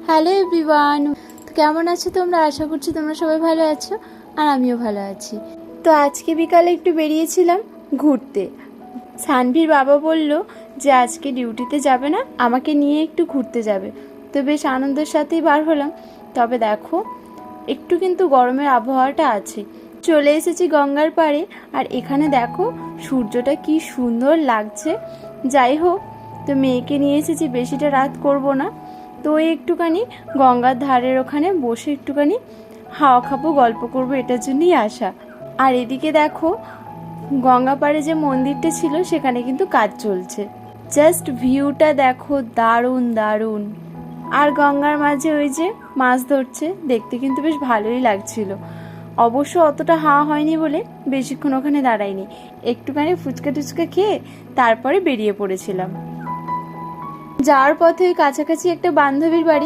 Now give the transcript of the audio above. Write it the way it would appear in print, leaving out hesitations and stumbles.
Hello everyone, তো কেমন আছো তোমরা? আশা করছি তোমরা সবাই ভালো আছো আর আমিও ভালো আছি। তো আজকে বিকালে একটু বেরিয়েছিলাম ঘুরতে। সানভীর বাবা বলল যে আজকে ডিউটিতে যাবে না, আমাকে নিয়ে একটু ঘুরতে যাবে। তো বেশ আনন্দের সাথেই বার হলাম। তবে দেখো, একটু কিন্তু গরমের আবহাওয়াটা আছে। চলে এসেছি গঙ্গার পাড়ে, আর এখানে দেখো সূর্যটা কি সুন্দর লাগছে। যাই হোক, তো মেয়েকে নিয়ে এসেছি, বেশিটা রাত করব না। তো ওই একটুখানি গঙ্গার ধারের ওখানে বসে একটুখানি হাওয়া খাবো, গল্প করবো, এটার জন্যই আসা। আর এদিকে দেখো, গঙ্গা পাড়ে যে মন্দিরটা ছিল সেখানে কিন্তু কাজ চলছে। জাস্ট ভিউটা দেখো, দারুণ দারুণ। আর গঙ্গার মাঝে ওই যে মাছ ধরছে, দেখতে কিন্তু বেশ ভালোই লাগছিল। অবশ্য অতটা হাওয়া হয়নি বলে বেশিক্ষণ ওখানে দাঁড়াইনি, একটুখানি ফুচকা টুচকা খেয়ে তারপরে বেরিয়ে পড়েছিলাম। যাওয়ার পথে ওই কাছাকাছি একটা বান্ধবীর বাড়ি